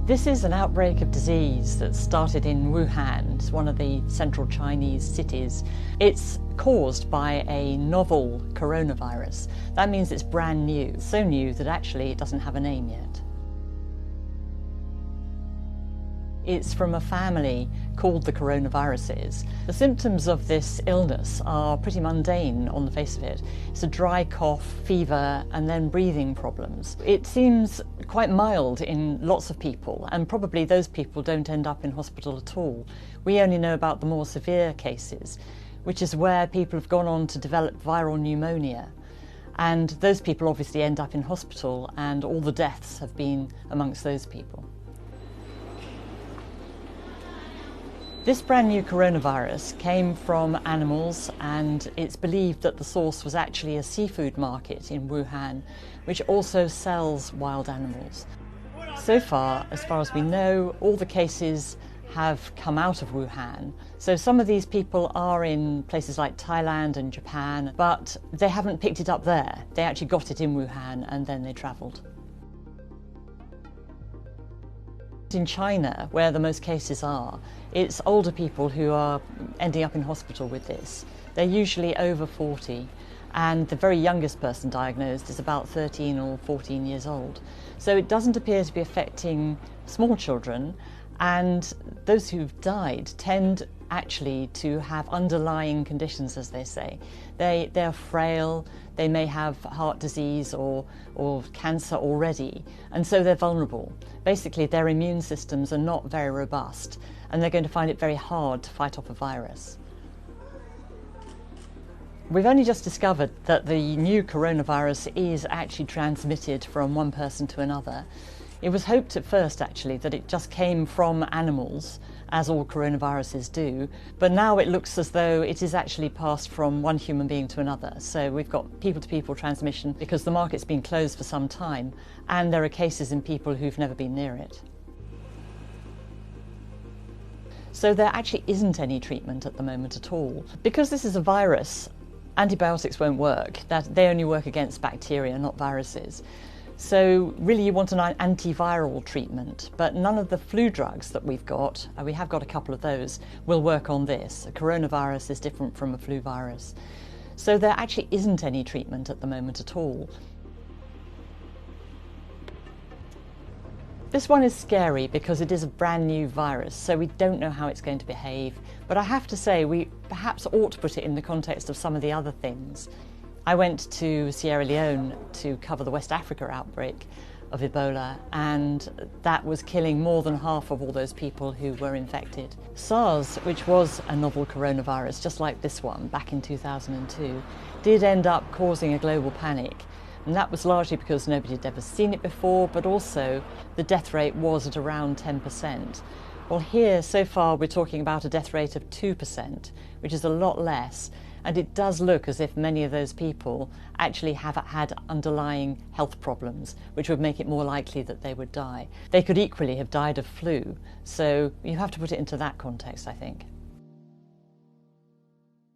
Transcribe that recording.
This is an outbreak of disease that started in Wuhan. It's one of the central Chinese cities. It's caused by a novel coronavirus. That means it's brand new, so new that actually it doesn't have a name yet. It's from a family called the coronaviruses. The symptoms of this illness are pretty mundane on the face of it. It's a dry cough, fever, and then breathing problems. It seems quite mild in lots of people, and probably those people don't end up in hospital at all. We only know about the more severe cases, which is where people have gone on to develop viral pneumonia. And those people obviously end up in hospital, and all the deaths have been amongst those people. This brand new coronavirus came from animals, and it's believed that the source was actually a seafood market in Wuhan, which also sells wild animals. So far as we know, all the cases have come out of Wuhan. So some of these people are in places like Thailand and Japan, but they haven't picked it up there. They actually got it in Wuhan and then they travelled. In China, where the most cases are, it's older people who are ending up in hospital with this. They're usually over 40, and the very youngest person diagnosed is about 13 or 14 years old. So it doesn't appear to be affecting small children, and those who've died tend actually to have underlying conditions, as they say. They're frail, they may have heart disease or cancer already, and so they're vulnerable. Basically, their immune systems are not very robust, and they're going to find it very hard to fight off a virus. We've only just discovered that the new coronavirus is actually transmitted from one person to another. It was hoped at first, actually, that it just came from animals, as all coronaviruses do, but now it looks as though it is actually passed from one human being to another. So we've got people-to-people transmission because the market's been closed for some time, and there are cases in people who've never been near it. So there actually isn't any treatment at the moment at all. Because this is a virus, antibiotics won't work. They only work against bacteria, not viruses. So really you want an antiviral treatment, but none of the flu drugs that we've got, we have got a couple of those, will work on this. A coronavirus is different from a flu virus. So there actually isn't any treatment at the moment at all. This one is scary because it is a brand new virus, so we don't know how it's going to behave. But I have to say, we perhaps ought to put it in the context of some of the other things. I went to Sierra Leone to cover the West Africa outbreak of Ebola, and that was killing more than half of all those people who were infected. SARS, which was a novel coronavirus, just like this one back in 2002, did end up causing a global panic. And that was largely because nobody had ever seen it before, but also the death rate was at around 10%. Well, here, so far, we're talking about a death rate of 2%, which is a lot less. And it does look as if many of those people actually have had underlying health problems, which would make it more likely that they would die. They could equally have died of flu, so you have to put it into that context, I think.